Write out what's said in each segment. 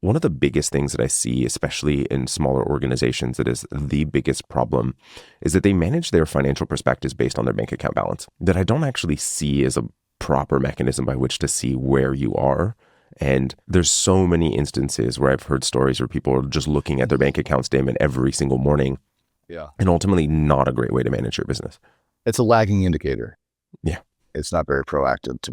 one of the biggest things that I see, especially in smaller organizations, that is the biggest problem, is that they manage their financial perspectives based on their bank account balance, that I don't actually see as a proper mechanism by which to see where you are. And there's so many instances where I've heard stories where people are just looking at their bank account statement every single morning. Yeah. And ultimately not a great way to manage your business. It's a lagging indicator. Yeah. It's not very proactive to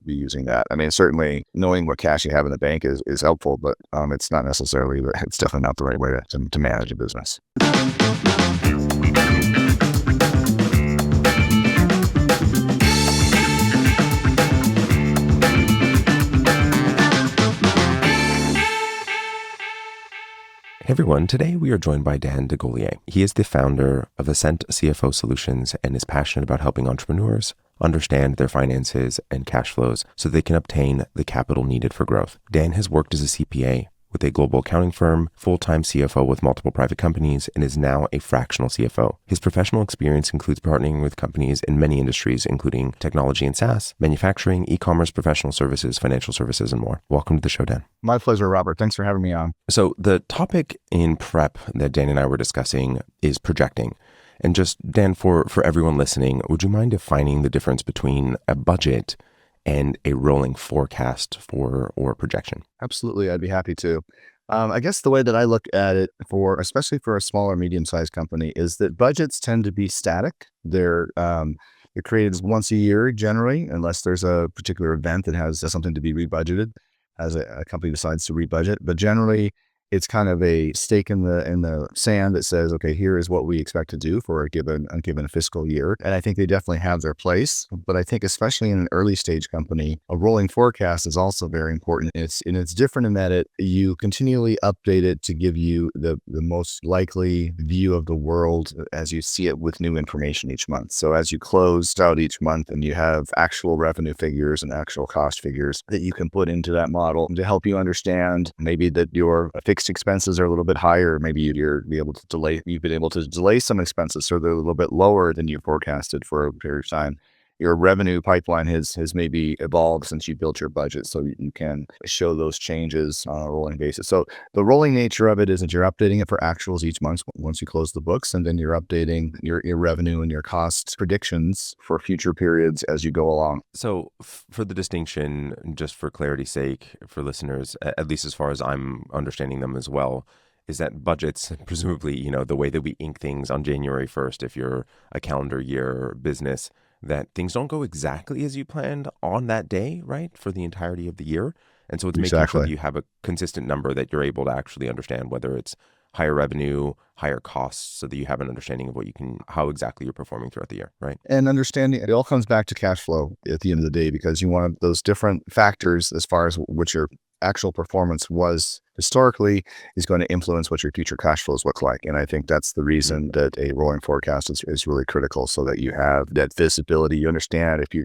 be using that. I mean, certainly knowing what cash you have in the bank is helpful, but it's not necessarily, it's definitely not the right way to manage a business. Hey everyone, today we are joined by Dan DeGolier. He is the founder of Ascent CFO Solutions and is passionate about helping entrepreneurs understand their finances and cash flows so they can obtain the capital needed for growth. Dan has worked as a CPA with a global accounting firm, full-time CFO with multiple private companies, and is now a fractional CFO. His professional experience includes partnering with companies in many industries, including technology and SaaS, manufacturing, e-commerce, professional services, financial services, and more. Welcome to the show, Dan. My pleasure, Robert. Thanks for having me on. So the topic in prep that Dan and I were discussing is projecting. And just, Dan, for everyone listening, would you mind defining the difference between a budget and a rolling forecast or projection? Absolutely. I'd be happy to. I guess the way that I look at it especially for a small or medium-sized company, is that budgets tend to be static. They're created once a year generally, unless there's a particular event that has something to be rebudgeted as a company decides to rebudget. But generally, it's kind of a stake in the sand that says, okay, here is what we expect to do for a given fiscal year. And I think they definitely have their place. But I think especially in an early stage company, a rolling forecast is also very important. It's different in that you continually update it to give you the most likely view of the world as you see it with new information each month. So as you close out each month and you have actual revenue figures and actual cost figures that you can put into that model to help you understand maybe that your fixed expenses are a little bit higher. Maybe you've been able to delay some expenses so they're a little bit lower than you forecasted for a period of time. Your revenue pipeline has maybe evolved since you built your budget, so you can show those changes on a rolling basis. So the rolling nature of it is that you're updating it for actuals each month once you close the books, and then you're updating your revenue and your cost predictions for future periods as you go along. So for the distinction, just for clarity's sake, for listeners, at least as far as I'm understanding them as well, is that budgets, presumably, the way that we ink things on January 1st, if you're a calendar year business, that things don't go exactly as you planned on that day, right, for the entirety of the year. And so it's making sure that you have a consistent number that you're able to actually understand, whether it's higher revenue, higher costs, so that you have an understanding of how exactly you're performing throughout the year, right? And understanding, it all comes back to cash flow at the end of the day, because you want those different factors as far as what your actual performance was historically is going to influence what your future cash flows look like. And I think that's the reason that a rolling forecast is really critical, so that you have that visibility. You understand if you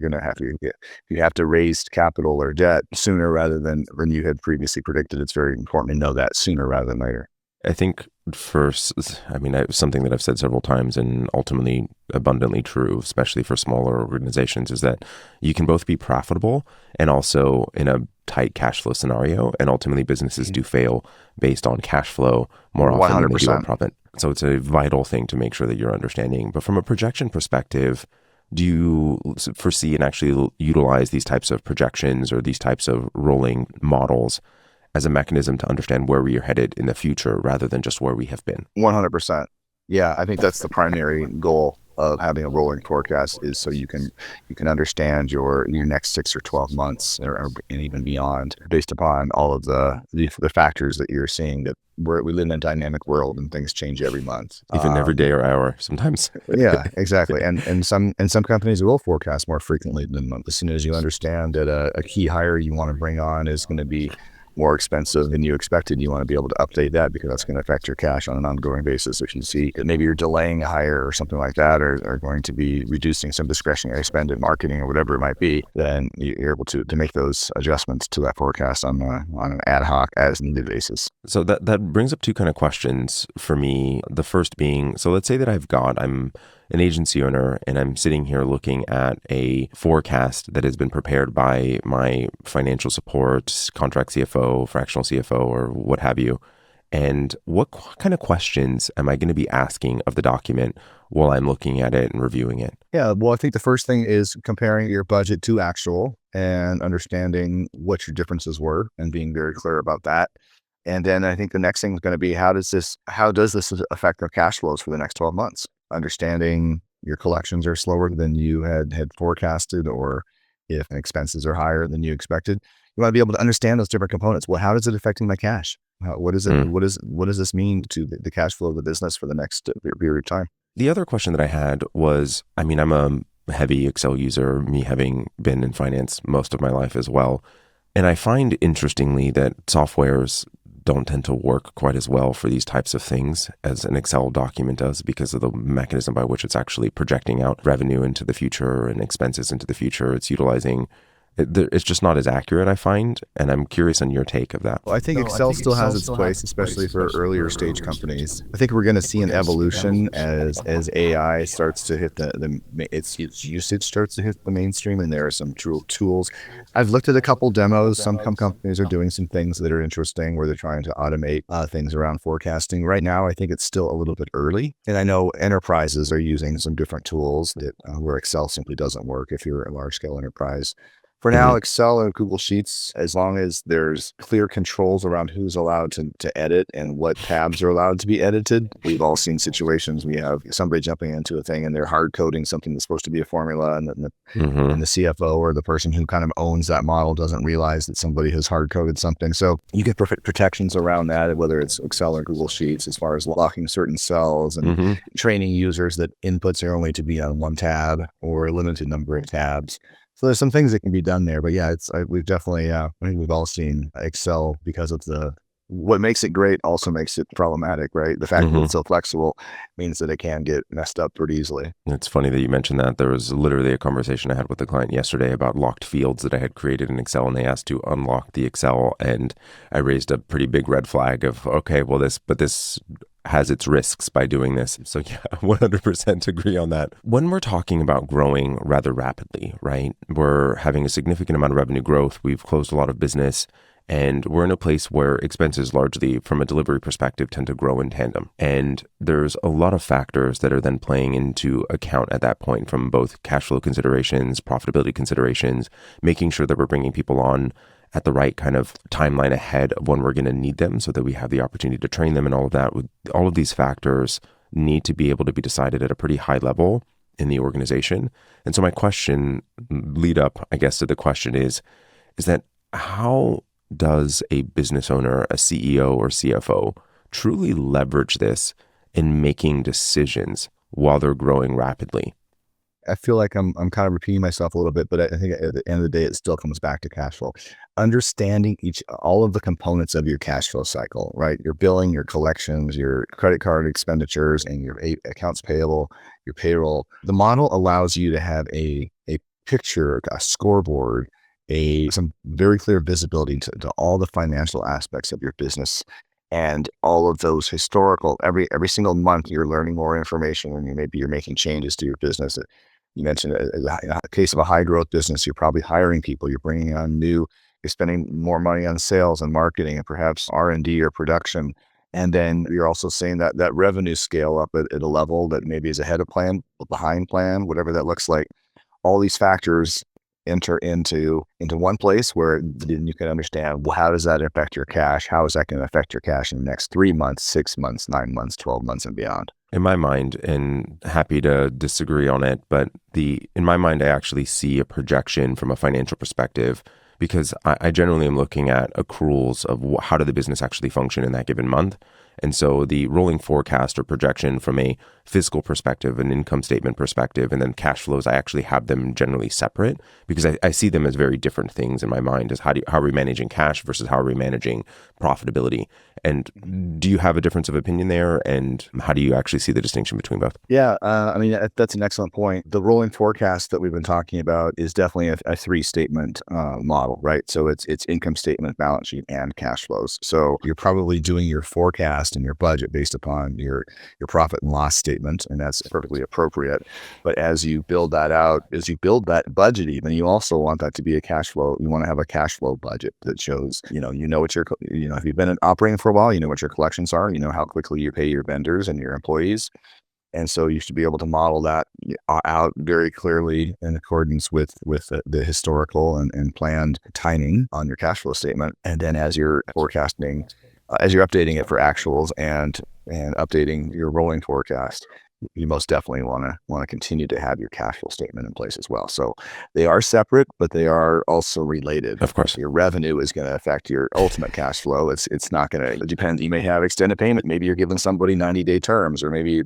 have to raise capital or debt sooner rather than when you had previously predicted. It's very important to know that sooner rather than later. I think something that I've said several times and ultimately abundantly true, especially for smaller organizations, is that you can both be profitable and also in a tight cash flow scenario. And ultimately businesses do fail based on cash flow more often 100%. Than they do on profit. So it's a vital thing to make sure that you're understanding. But from a projection perspective, do you foresee and actually utilize these types of projections or these types of rolling models as a mechanism to understand where we are headed in the future rather than just where we have been? 100%. Yeah, I think that's the primary goal of having a rolling forecast, is so you can understand your next 6 or 12 months and even beyond, based upon all of the factors that you're seeing. That we live in a dynamic world and things change every month, even every day or hour sometimes. Yeah, exactly. And some companies will forecast more frequently than a month. As soon as you understand that a key hire you want to bring on is going to be more expensive than you expected, you want to be able to update that, because that's going to affect your cash on an ongoing basis. If you see that maybe you're delaying a hire or something like that, or going to be reducing some discretionary spend in marketing or whatever it might be, then you're able to make those adjustments to that forecast on an ad hoc, as needed basis. So that brings up two kind of questions for me. The first being, so let's say that I'm an agency owner and I'm sitting here looking at a forecast that has been prepared by my financial support, contract CFO, fractional CFO, or what have you. And what kind of questions am I going to be asking of the document while I'm looking at it and reviewing it? Yeah, well, I think the first thing is comparing your budget to actual and understanding what your differences were and being very clear about that. And then I think the next thing is going to be how does this affect our cash flows for the next 12 months? Understanding your collections are slower than you had forecasted, or if expenses are higher than you expected. You want to be able to understand those different components. Well, how is it affecting my cash? What is it? Mm. What does this mean to the cash flow of the business for the next period of time? The other question that I had was, I mean, I'm a heavy Excel user, me having been in finance most of my life as well. And I find interestingly that softwares don't tend to work quite as well for these types of things as an Excel document does because of the mechanism by which it's actually projecting out revenue into the future and expenses into the future. It's just not as accurate, I find. And I'm curious on your take of that. Well, I think Excel still has its place, especially for earlier stage companies. I think we're going to see an evolution as AI starts to hit its usage starts to hit the mainstream, and there are some tools. I've looked at a couple demos. Some companies are doing some things that are interesting where they're trying to automate things around forecasting. Right now, I think it's still a little bit early, and I know enterprises are using some different tools that where Excel simply doesn't work if you're a large scale enterprise. For now, Mhm. Excel and Google Sheets, as long as there's clear controls around who's allowed to edit and what tabs are allowed to be edited. We've all seen situations we have somebody jumping into a thing and they're hard coding something that's supposed to be a formula, and then Mhm. the CFO or the person who kind of owns that model doesn't realize that somebody has hard coded something. So you get perfect protections around that, whether it's Excel or Google Sheets, as far as locking certain cells and Mhm. training users that inputs are only to be on one tab or a limited number of tabs. So there's some things that can be done there, but yeah, we've definitely, I think we've all seen Excel because of what makes it great also makes it problematic, right? The fact that Mhm. it's so flexible means that it can get messed up pretty easily. It's funny that you mentioned that. There was literally a conversation I had with a client yesterday about locked fields that I had created in Excel, and they asked to unlock the Excel, and I raised a pretty big red flag of, okay, well, this has its risks by doing this. So yeah, 100% agree on that. When we're talking about growing rather rapidly, right? We're having a significant amount of revenue growth. We've closed a lot of business. And we're in a place where expenses largely from a delivery perspective tend to grow in tandem. And there's a lot of factors that are then playing into account at that point from both cash flow considerations, profitability considerations, making sure that we're bringing people on at the right kind of timeline ahead of when we're going to need them so that we have the opportunity to train them and all of that. With all of these factors need to be able to be decided at a pretty high level in the organization. And so my question lead up, I guess, to the question is that how does a business owner, a CEO or CFO, truly leverage this in making decisions while they're growing rapidly? I feel like I'm kind of repeating myself a little bit, but I think at the end of the day, it still comes back to cash flow. Understanding all of the components of your cash flow cycle, right? Your billing, your collections, your credit card expenditures, and your accounts payable, your payroll. The model allows you to have a picture, a scoreboard, some very clear visibility to all the financial aspects of your business. And all of those historical, every single month, you're learning more information, and maybe you're making changes to your business. You mentioned in a case of a high growth business, you're probably hiring people, you're bringing on you're spending more money on sales and marketing and perhaps R&D or production. And then you're also seeing that revenue scale up at a level that maybe is ahead of plan, behind plan, whatever that looks like. All these factors enter into one place where then you can understand, well, how does that affect your cash? How is that going to affect your cash in the next 3 months, 6 months, 9 months, 12 months and beyond? In my mind, and happy to disagree on it, but in my mind, I actually see a projection from a financial perspective because I generally am looking at accruals of how did the business actually function in that given month. And so the rolling forecast or projection from a fiscal perspective, an income statement perspective, and then cash flows, I actually have them generally separate because I see them as very different things in my mind as how are we managing cash versus how are we managing profitability. And do you have a difference of opinion there? And how do you actually see the distinction between both? Yeah, I mean, that's an excellent point. The rolling forecast that we've been talking about is definitely a three-statement model, right? So it's income statement, balance sheet, and cash flows. So you're probably doing your forecast and your budget based upon your profit and loss statement, and that's perfectly appropriate. But as you build that out, as you build that budget, even you also want that to be a cash flow. You want to have a cash flow budget that shows, what your, if you've been operating for a while, you know what your collections are, you know how quickly you pay your vendors and your employees. And so you should be able to model that out very clearly in accordance with the historical and planned timing on your cash flow statement. And then as you're forecasting, as you're updating it for actuals and updating your rolling forecast, you most definitely want to continue to have your cash flow statement in place as well. So they are separate, but they are also related. Of course. Your revenue is going to affect your ultimate cash flow. It's not going to depend. You may have extended payment. Maybe you're giving somebody 90-day terms, or maybe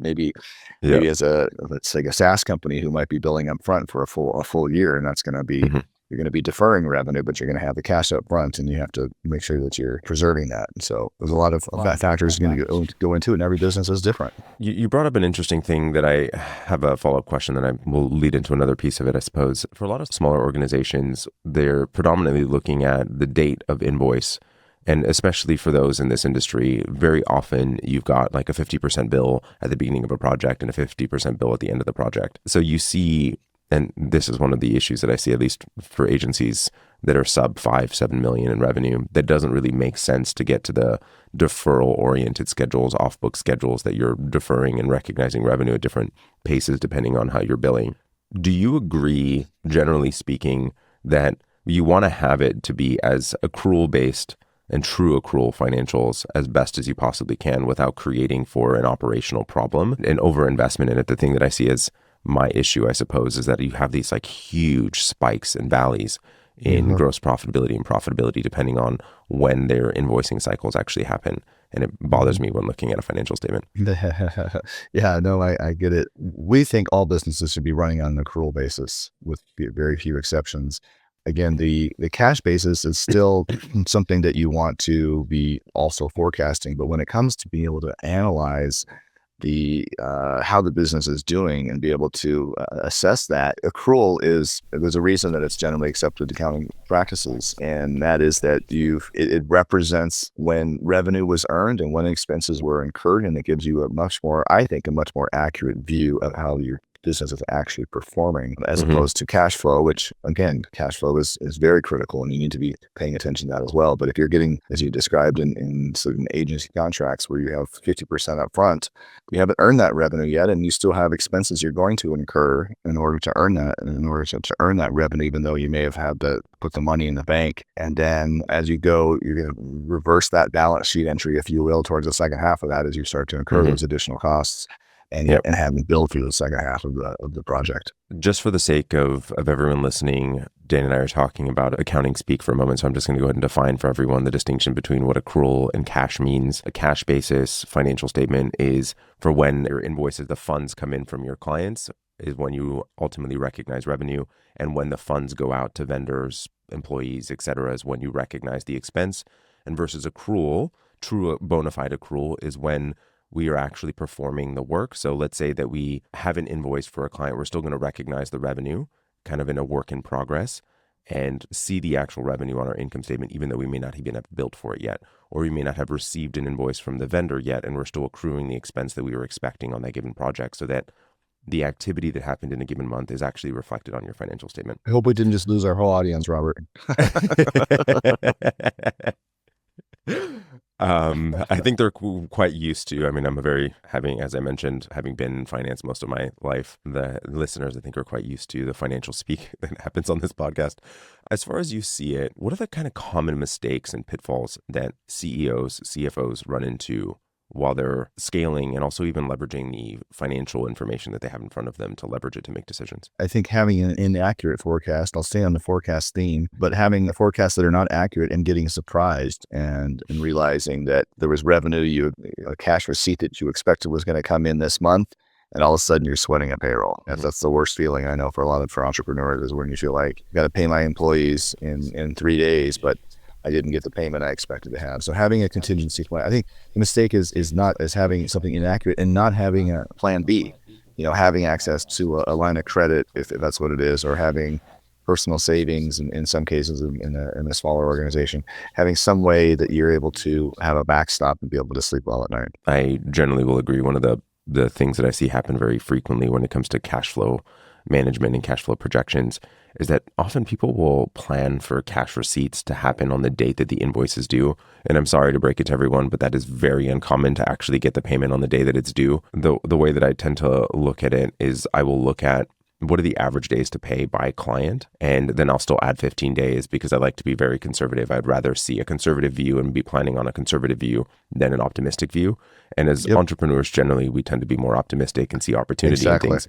as let's say a SaaS company who might be billing up front for a full year, and that's going to be you're going to be deferring revenue, but you're going to have the cash up front, and you have to make sure that you're preserving that. And so there's a lot of factors going to go into it, and every business is different. You brought up an interesting thing that I have a follow-up question that I will lead into another piece of it, I suppose. For a lot of smaller organizations, they're predominantly looking at the date of invoice. And especially for those in this industry, very often you've got like a 50% bill at the beginning of a project and a 50% bill at the end of the project. So you see, and this is one of the issues that I see, at least for agencies that are sub 5-7 million in revenue, that doesn't really make sense to get to the deferral-oriented schedules, off-book schedules that you're deferring and recognizing revenue at different paces depending on how you're billing. Do you agree, generally speaking, that you want to have it to be as accrual-based and true accrual financials as best as you possibly can without creating for an operational problem and overinvestment in it? The thing that I see as my issue, I suppose, is that you have these like huge spikes and valleys in gross profitability and profitability depending on when their invoicing cycles actually happen. And it bothers me when looking at a financial statement. Yeah, no, I get it. We think all businesses should be running on an accrual basis with very few exceptions. Again, the cash basis is still something that you want to be also forecasting. But when it comes to being able to analyze how the business is doing and be able to assess that, accrual there's a reason that it's generally accepted accounting practices, and that is that it represents when revenue was earned and when expenses were incurred, and it gives you a much more accurate view of how your business is actually performing, as opposed to cash flow, which again, cash flow is very critical, and you need to be paying attention to that as well. But if you're getting, as you described in certain agency contracts where you have 50% up front, you haven't earned that revenue yet, and you still have expenses you're going to incur in order to earn that, and in order to earn that revenue, even though you may have had to put the money in the bank. And then as you go, you're going to reverse that balance sheet entry, if you will, towards the second half of that as you start to incur those additional costs and having billed through the second half of the project. Just for the sake of everyone listening, Dan and I are talking about accounting speak for a moment, so I'm just going to go ahead and define for everyone the distinction between what accrual and cash means. A cash basis financial statement is for when your invoices, the funds come in from your clients, is when you ultimately recognize revenue, and when the funds go out to vendors, employees, etc., is when you recognize the expense. And versus accrual, true bona fide accrual, is when we are actually performing the work. So let's say that we have an invoice for a client. We're still going to recognize the revenue kind of in a work in progress and see the actual revenue on our income statement, even though we may not even have billed for it yet, or we may not have received an invoice from the vendor yet, and we're still accruing the expense that we were expecting on that given project, so that the activity that happened in a given month is actually reflected on your financial statement. I hope we didn't just lose our whole audience, Robert. I think they're quite used to, I mean, as I mentioned, having been in finance most of my life, the listeners, I think, are quite used to the financial speak that happens on this podcast. As far as you see it, what are the kind of common mistakes and pitfalls that CEOs, CFOs run into while they're scaling and also even leveraging the financial information that they have in front of them to leverage it to make decisions. I think having an inaccurate forecast, I'll stay on the forecast theme, but having the forecasts that are not accurate and getting surprised and realizing that there was revenue, a cash receipt that you expected was going to come in this month, and all of a sudden you're sweating a payroll. That's the worst feeling I know for entrepreneurs, is when you feel like I got to pay my employees in 3 days, but I didn't get the payment I expected to have. So having a contingency plan, I think the mistake is not as having something inaccurate and not having a plan B. Having access to a line of credit, if that's what it is, or having personal savings in some cases in a smaller organization, having some way that you're able to have a backstop and be able to sleep well at night. I generally will agree. One of the things that I see happen very frequently when it comes to cash flow management and cash flow projections is that often people will plan for cash receipts to happen on the date that the invoice is due. And I'm sorry to break it to everyone, but that is very uncommon to actually get the payment on the day that it's due. The way that I tend to look at it is I will look at what are the average days to pay by client, and then I'll still add 15 days because I like to be very conservative. I'd rather see a conservative view and be planning on a conservative view than an optimistic view. And as entrepreneurs, generally, we tend to be more optimistic and see opportunity in things.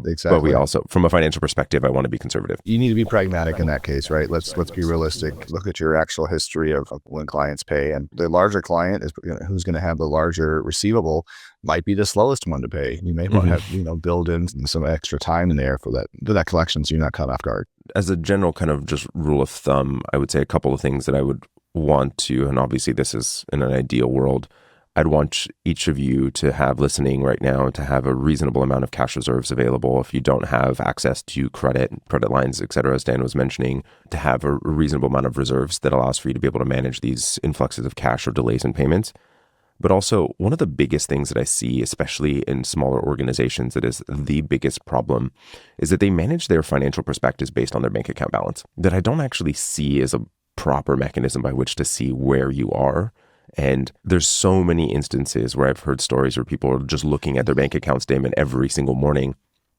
Exactly. But we also, from a financial perspective, I want to be conservative. You need to be pragmatic in that case, right? Let's be realistic. Look at your actual history of when clients pay, and the larger client is who's going to have the larger receivable might be the slowest one to pay. You may want to have build in some extra time in there for that collection, so you're not caught off guard. As a general kind of just rule of thumb, I would say a couple of things that I would want to, and obviously this is in an ideal world, I'd want each of you to have listening right now to have a reasonable amount of cash reserves available. If you don't have access to credit lines, et cetera, as Dan was mentioning, to have a reasonable amount of reserves that allows for you to be able to manage these influxes of cash or delays in payments. But also, one of the biggest things that I see, especially in smaller organizations, that is the biggest problem, is that they manage their financial perspectives based on their bank account balance, that I don't actually see as a proper mechanism by which to see where you are. And there's so many instances where I've heard stories where people are just looking at their bank account statement every single morning.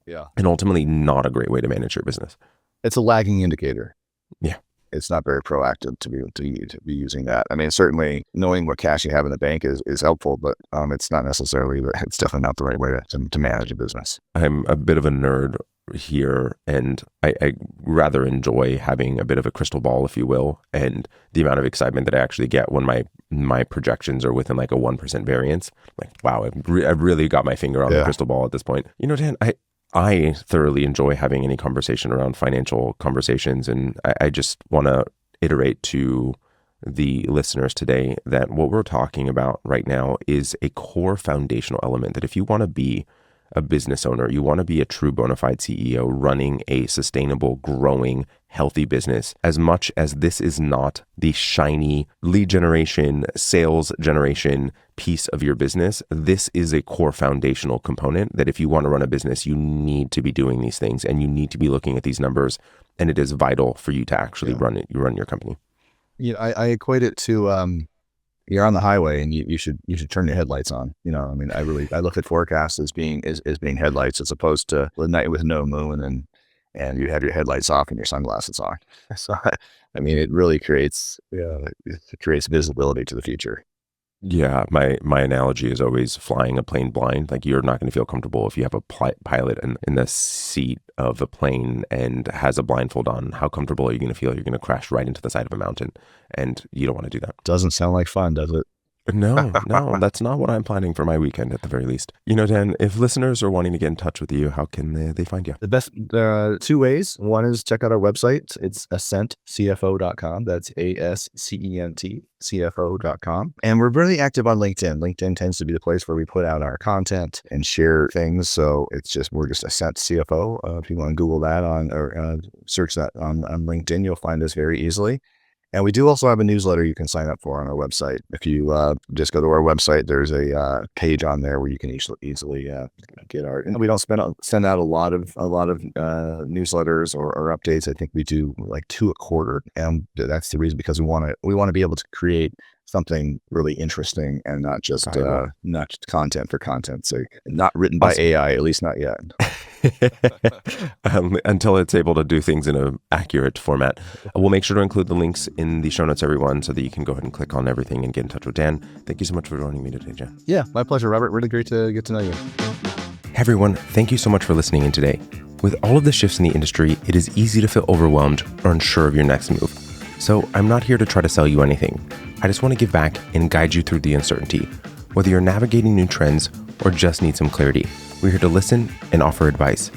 Yeah. And ultimately not a great way to manage your business. It's a lagging indicator. Yeah. It's not very proactive to be using that. I mean, certainly knowing what cash you have in the bank is helpful, but it's definitely not the right way to manage a business. I'm a bit of a nerd here, and I rather enjoy having a bit of a crystal ball, if you will, and the amount of excitement that I actually get when my projections are within like a 1% variance. Like, wow, I've really got my finger on the crystal ball at this point. Dan, I thoroughly enjoy having any conversation around financial conversations, and I just want to iterate to the listeners today that what we're talking about right now is a core foundational element that if you want to be a business owner, you want to be a true bona fide CEO running a sustainable, growing, healthy business, as much as this is not the shiny lead generation, sales generation piece of your business, this is a core foundational component that if you want to run a business, you need to be doing these things and you need to be looking at these numbers, and it is vital for you to actually run your company. I equate it to you're on the highway and you should turn your headlights on. I mean, I look at forecasts as being headlights as opposed to the night with no moon and you have your headlights off and your sunglasses on. So I mean, it really creates visibility to the future. Yeah, my analogy is always flying a plane blind. Like, you're not going to feel comfortable if you have a pilot in the seat of the plane and has a blindfold on. How comfortable are you going to feel? You're going to crash right into the side of a mountain, and you don't want to do that. Doesn't sound like fun, does it? No, that's not what I'm planning for my weekend at the very least. Dan, if listeners are wanting to get in touch with you, how can they find you? The best, two ways. One is check out our website. It's ascentcfo.com. That's ASCENT CFO.com. And we're really active on LinkedIn. LinkedIn tends to be the place where we put out our content and share things. So we're just Ascent CFO. If you want to Google that or search that on LinkedIn, you'll find us very easily. And we do also have a newsletter you can sign up for on our website. If you just go to our website, there's a page on there where you can easily get our. And we don't send out a lot of newsletters or updates. I think we do like 2 a quarter, and that's the reason, because we want to be able to create something really interesting and not just content for content's sake. Not written by AI, at least not yet. until it's able to do things in an accurate format. We'll make sure to include the links in the show notes, everyone, so that you can go ahead and click on everything and get in touch with Dan. Thank you so much for joining me today, Jen. Yeah, my pleasure, Robert. Really great to get to know you. Hey everyone, thank you so much for listening in today. With all of the shifts in the industry, it is easy to feel overwhelmed or unsure of your next move. So I'm not here to try to sell you anything. I just want to give back and guide you through the uncertainty. Whether you're navigating new trends or just need some clarity, we're here to listen and offer advice.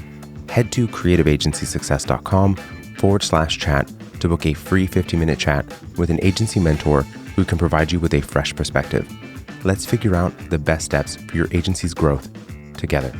Head to creativeagencysuccess.com/chat to book a free 15-minute chat with an agency mentor who can provide you with a fresh perspective. Let's figure out the best steps for your agency's growth together.